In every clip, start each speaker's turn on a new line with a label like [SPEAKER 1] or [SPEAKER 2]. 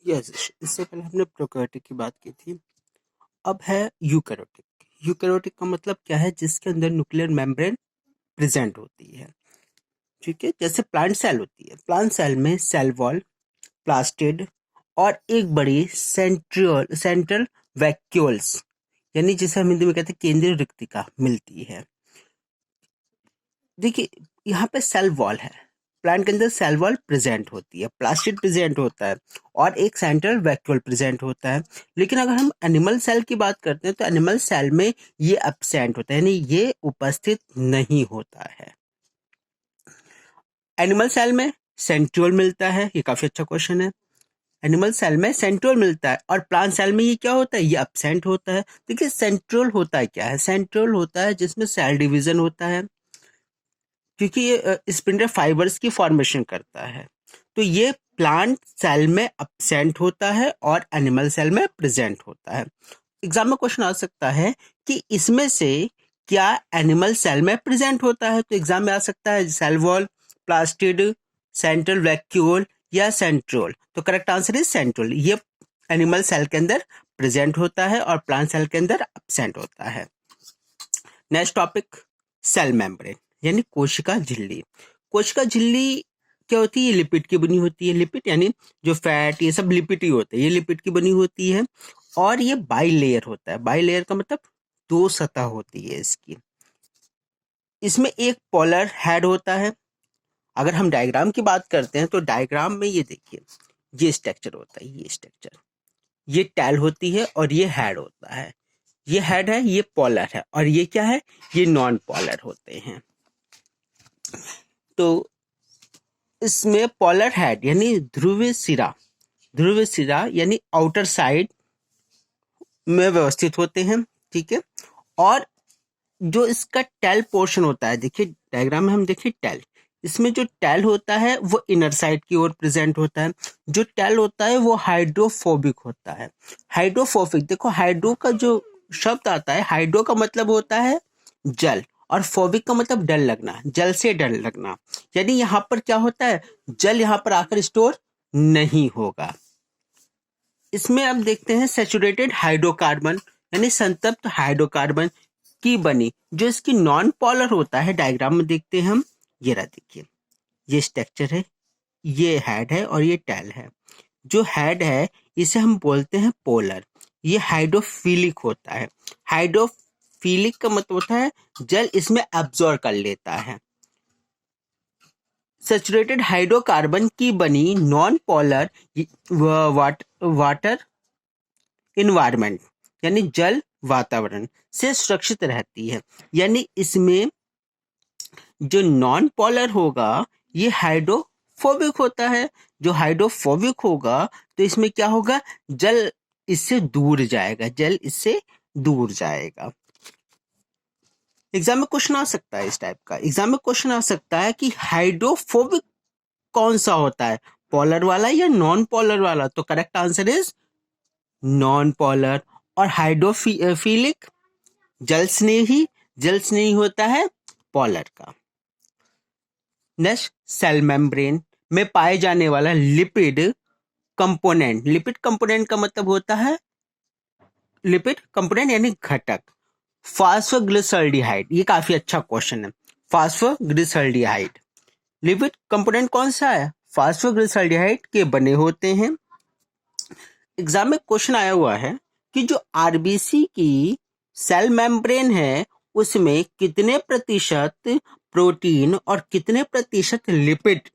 [SPEAKER 1] Yes, इससे पहले हमने प्रोकैरियोटिक की बात की थी। अब है यूकैरियोटिक। यूकैरियोटिक का मतलब क्या है? जिसके अंदर न्यूक्लियर मेम्ब्रेन प्रेजेंट होती है। ठीक है, जैसे प्लांट सेल होती है, प्लांट सेल में सेल वॉल, प्लास्टिड और एक बड़ी सेंट्रल वैक्यूल्स, यानी जिसे हम हिंदी में कहते हैं केंद्रीय रिक्तिका, मिलती है। देखिए, यहाँ पे सेल वॉल है, प्लांट के अंदर सेल वॉल प्रेजेंट होती है, प्लास्टिड प्रेजेंट होता है और एक सेंट्रल वैक्यूल प्रेजेंट होता है। लेकिन अगर हम एनिमल सेल की बात करते हैं तो एनिमल सेल में ये एब्सेंट होता है, यानी ये उपस्थित नहीं होता है। एनिमल सेल में सेंट्रियोल मिलता है, ये काफी अच्छा क्वेश्चन है। एनिमल सेल में सेंट्रियोल मिलता है और प्लांट सेल में ये क्या होता है? ये एब्सेंट होता है। देखिए, सेंट्रियोल होता है क्या है? सेंट्रियोल होता है जिसमें सेल डिवीजन होता है, क्योंकि ये स्पिंडल फाइबर्स की फॉर्मेशन करता है। तो ये प्लांट सेल में एब्सेंट होता है और एनिमल सेल में प्रेजेंट होता है। एग्जाम में क्वेश्चन आ सकता है कि इसमें से क्या एनिमल सेल में प्रेजेंट होता है? तो एग्जाम में आ सकता है cell wall, plastid, central vacuole या सेंट्रोल। तो करेक्ट आंसर इज सेंट्रोल। ये एनिमल सेल के अंदर प्रेजेंट होता है और प्लांट सेल के अंदर एब्सेंट होता है। नेक्स्ट टॉपिक, सेल मेम्ब्रेन यानी कोशिका झिल्ली। कोशिका झिल्ली क्या होती है? ये लिपिड की बनी होती है। लिपिड यानी जो फैट, ये सब लिपिड ही होते हैं। ये लिपिड की बनी होती है और ये बाई लेयर होता है। बाई लेयर का मतलब दो सतह होती है इसकी। इसमें एक पोलर हेड होता है। अगर हम डायग्राम की बात करते हैं तो डायग्राम में ये देखिए, ये स्ट्रक्चर होता है, ये स्ट्रक्चर, ये टैल होती है और ये हेड होता है। ये हेड है, ये पोलर है और ये क्या है? ये नॉन पोलर होते हैं। तो इसमें पोलर हेड यानी ध्रुवीय सिरा यानी आउटर साइड में व्यवस्थित होते हैं। ठीक है, और जो इसका टेल पोर्शन होता है, देखिए डायग्राम में हम देखिए टेल, इसमें जो टेल होता है वो इनर साइड की ओर प्रेजेंट होता है। जो टेल होता है वो हाइड्रोफोबिक होता है। हाइड्रोफोबिक, देखो हाइड्रो का जो शब्द आता है, हाइड्रो का मतलब होता है जल और फोबिक का मतलब डर लगना, जल से डर लगना। यानी यहाँ पर क्या होता है? जल यहाँ पर आकर स्टोर नहीं होगा। इसमें अब देखते हैं सैचुरेटेड हाइड्रोकार्बन यानी संतृप्त हाइड्रोकार्बन की बनी, जो इसकी नॉन पोलर होता है। डायग्राम में देखते हैं हम, ये रहा देखिए, ये स्ट्रक्चर है, ये हेड है और ये टेल है। जो हेड है इसे हम बोलते हैं पोलर। ये हाइड्रोफिलिक होता है। हाइड्रोफिलिक का मतलब होता है जल इसमें एब्जॉर्ब कर लेता है। सैचुरेटेड हाइड्रोकार्बन की बनी नॉन पोलर वाटर इन्वायरमेंट यानी जल वातावरण से सुरक्षित रहती है। यानी इसमें जो नॉन पोलर होगा ये हाइड्रोफोबिक होता है। जो हाइड्रोफोबिक होगा तो इसमें क्या होगा? जल इससे दूर जाएगा, जल इससे दूर जाएगा। एग्जाम में क्वेश्चन आ सकता है इस टाइप का। एग्जाम में क्वेश्चन आ सकता है कि हाइड्रोफोबिक कौन सा होता है, पोलर वाला या नॉन पोलर वाला? तो correct answer is non polar. और हाइड्रोफिलिक जल स्नेही होता है पोलर का। नेक्स्ट, सेल मेम्ब्रेन में पाए जाने वाला लिपिड कंपोनेंट। लिपिड कंपोनेंट का मतलब होता है, लिपिड कंपोनेंट यानी घटक, फास्फोग्लिसल्डिहाइड। ये काफी अच्छा क्वेश्चन है। फास्फोग्लिसल्डिहाइड लिपिड कंपोनेंट कौन सा है? फास्फोग्लिसल्डिहाइड के बने होते हैं। एग्जाम में क्वेश्चन आया हुआ है कि जो आरबीसी की सेल मेम्ब्रेन है उसमें कितने प्रतिशत प्रोटीन और कितने प्रतिशत लिपिड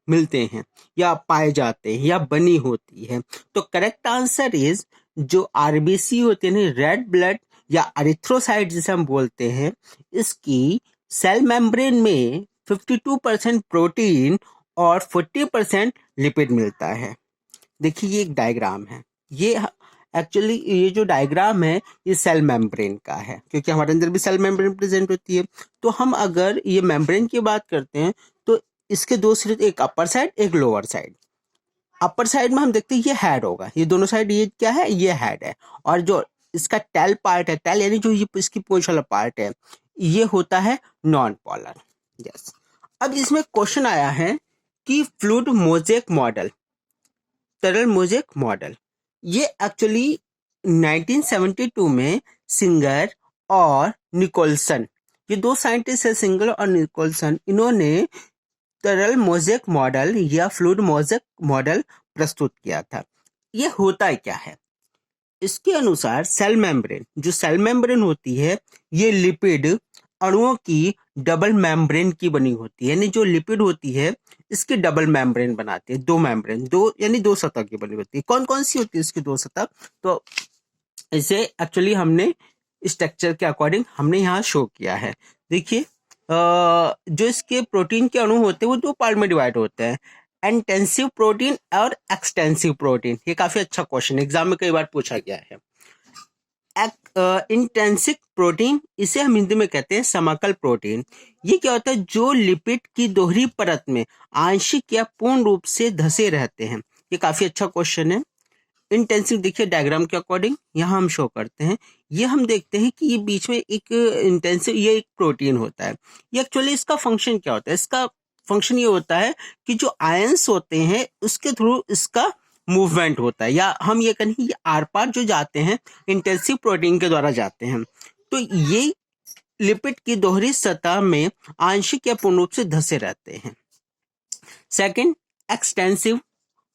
[SPEAKER 1] मिलते हैं या पाए जाते हैं या बनी होती है? तो करेक्ट आंसर इज, जो आरबीसी होते हैं रेड ब्लड या एरिथ्रोसाइट जिसे हम बोलते हैं, इसकी सेल मेम्ब्रेन में 52% प्रोटीन और 40% लिपिड मिलता है। देखिए, ये एक डायग्राम है। ये एक्चुअली ये जो डायग्राम है ये सेल मेम्ब्रेन का है, क्योंकि हमारे अंदर भी सेल मेम्ब्रेन प्रेजेंट होती है। तो हम अगर ये मेम्ब्रेन की बात करते हैं तो इसके दो सिरे, एक अपर साइड एक लोअर साइड। अपर साइड में हम देखते हैं ये हेड होगा, ये दोनों साइड ये क्या है? ये हेड है। और जो इसका टेल पार्ट है, टेल यानी जो ये इसकी पूंछ वाला पार्ट है, ये होता है नॉन पोलर। यस। अब इसमें क्वेश्चन आया है कि फ्लूइड मोज़ेक मॉडल तरल मोज़ेक मॉडल। ये एक्चुअली 1972 में सिंगर और निकोलसन, ये दो साइंटिस्ट है, सिंगर और निकोलसन, इन्होंने तरल मोज़ेक मॉडल या फ्लूइड मोज़ेक मॉडल प्रस्तुत किया था। ये होता क्या है? इसके अनुसार सेल मेम्ब्रेन, जो सेल मेम्ब्रेन होती है, ये लिपिड अणुओं की डबल मेम्ब्रेन की बनी होती है, यानी जो लिपिड होती है इसकी डबल मेम्ब्रेन बनाती है, दो मेम्ब्रेन, दो यानी दो सतह की बनी होती है। कौन कौन सी होती है इसकी दो सतह? तो इसे एक्चुअली हमने स्ट्रक्चर के अकॉर्डिंग हमने यहाँ शो किया है। देखिए, जो इसके प्रोटीन के अणु होते हैं वो दो पार्ट में डिवाइड होते हैं, इंटेंसिव प्रोटीन और एक्सटेंसिव प्रोटीन। ये काफी अच्छा क्वेश्चन एग्जाम में कई बार पूछा गया है। इंटेंसिव प्रोटीन, इसे हम हिंदी में कहते हैं समाकल प्रोटीन। ये क्या होता है? जो लिपिड की दोहरी परत में आंशिक या पूर्ण रूप से धसे रहते हैं। ये काफी अच्छा क्वेश्चन है। इंटेंसिव देखिए डायग्राम के अकॉर्डिंग यहाँ हम शो करते हैं। ये हम देखते हैं कि ये बीच में एक इंटेंसिव, ये एक प्रोटीन होता है। ये एक्चुअली इसका फंक्शन क्या होता है? इसका फंक्शन ये होता है कि जो आयंस होते हैं उसके थ्रू इसका मूवमेंट होता है, या हम ये कहें ये आर पार जो जाते हैं इंटेंसिव प्रोटीन के द्वारा जाते हैं। तो ये लिपिड की दोहरी सतह में आंशिक या पूर्ण रूप से धसे रहते हैं। Second, extensive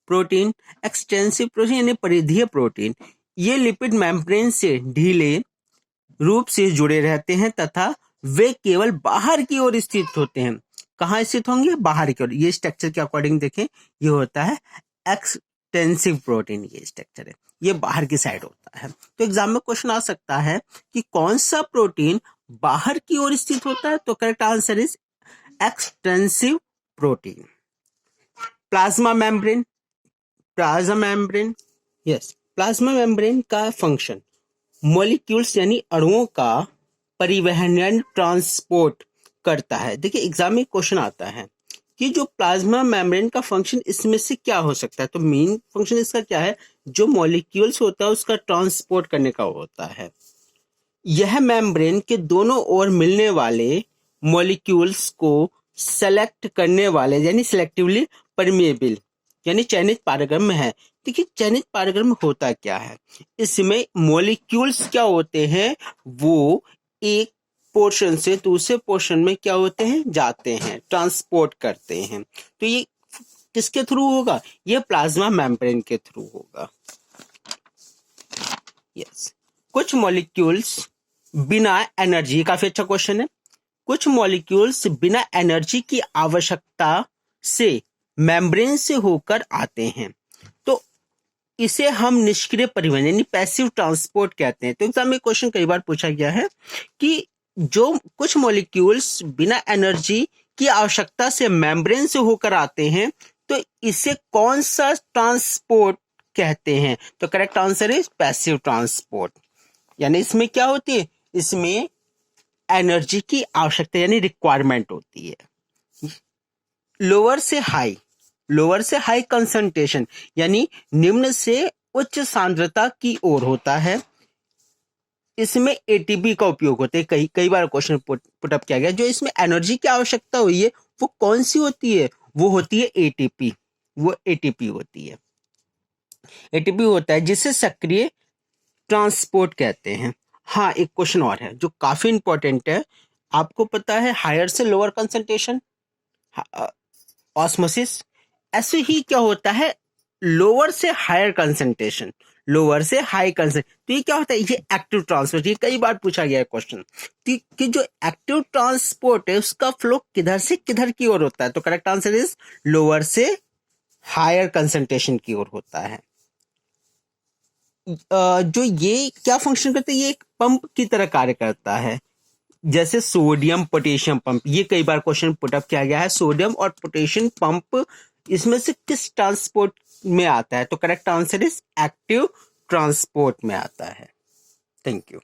[SPEAKER 1] protein. Extensive protein यानी परिधीय प्रोटीन, ये लिपिड मेम्ब्रेन से ढीले रूप से जुड़े रहते हैं तथा वे केवल बाहर की ओर स्थित होते हैं। कहाँ स्थित होंगे? बाहर की ओर। ये स्ट्रक्चर के अकॉर्डिंग देखें, ये होता है एक्सटेंसिव प्रोटीन, ये स्ट्रक्चर है, ये बाहर की साइड होता है। तो एग्जाम में क्वेश्चन आ सकता है कि कौन सा प्रोटीन बाहर की ओर स्थित होता है? तो correct answer is extensive protein. Plasma membrane. Plasma membrane, yes, plasma membrane का फंक्शन मॉलिक्यूल्स यानी अणुओं का परिवहन यानी ट्रांसपोर्ट करता है। देखिए एग्जाम में क्वेश्चन आता है कि जो प्लाज्मा मेम्ब्रेन का फंक्शन इसमें से क्या हो सकता है? तो मेन फंक्शन इसका क्या है? जो मॉलिक्यूल्स होता है उसका ट्रांसपोर्ट करने का होता है। यह मेम्ब्रेन के दोनों ओर मिलने वाले मॉलिक्यूल्स को सेलेक्ट करने वाले यानी सिलेक्टिवली परमिएबल यानी चयनित पारगम्य में है। देखिए चयनित पारगम्य में होता क्या है? इसमें मॉलिक्यूल्स क्या होते हैं? वो एक पोर्शन से दूसरे पोर्शन में क्या होते हैं? जाते हैं, ट्रांसपोर्ट करते हैं। तो ये किसके थ्रू होगा? ये प्लाज्मा मेम्ब्रेन के थ्रू होगा। यस, कुछ मॉलिक्यूल्स बिना एनर्जी, काफी अच्छा क्वेश्चन है, कुछ मॉलिक्यूल्स बिना एनर्जी की आवश्यकता से मेम्ब्रेन से होकर आते हैं, तो इसे हम निष्क्रिय परिवहन यानी पैसिव ट्रांसपोर्ट कहते हैं। तो एग्जाम में क्वेश्चन कई बार पूछा गया है कि जो कुछ मॉलिक्यूल्स बिना एनर्जी की आवश्यकता से मेम्ब्रेन से होकर आते हैं, तो इसे कौन सा ट्रांसपोर्ट कहते हैं? तो correct answer is passive transport. यानी इसमें क्या होती है? इसमें एनर्जी की आवश्यकता यानी रिक्वायरमेंट होती है। लोअर से हाई कंसंट्रेशन यानी निम्न से उच्च सांद्रता की ओर होता है। इसमें एटीपी का उपयोग होता है। कई बार क्वेश्चन पुटअप किया गया। जो इसमें एनर्जी की आवश्यकता हुई है वो कौन सी होती है? वो होती है एटीपी। वो एटीपी होती है। एटीपी होता है जिसे सक्रिय ट्रांसपोर्ट कहते हैं। हाँ, एक क्वेश्चन और है जो काफी इंपॉर्टेंट है। आपको पता है हायर से लोअर कंसंट्रेशन ऑस्मोसिस, ऐसे ही क्या होता है? लोअर से हायर कंसंट्रेशन, लोअर से हाई कंसंट्रेशन। तो ये क्या होता है? ये एक्टिव ट्रांसपोर्ट। ये कई बार पूछा गया है क्वेश्चन कि जो एक्टिव ट्रांसपोर्ट है उसका फ्लो किधर से किधर की ओर होता है? तो करेक्ट आंसर इज लोअर से हायर कंसंट्रेशन की ओर होता है। जो ये क्या फंक्शन करता है? ये एक पंप की तरह कार्य करता है, जैसे सोडियम पोटेशियम पंप। ये कई बार क्वेश्चन पुटअप किया गया है। सोडियम और पोटेशियम पंप इसमें से किस ट्रांसपोर्ट में आता है? तो correct answer is active transport में आता है। Thank you.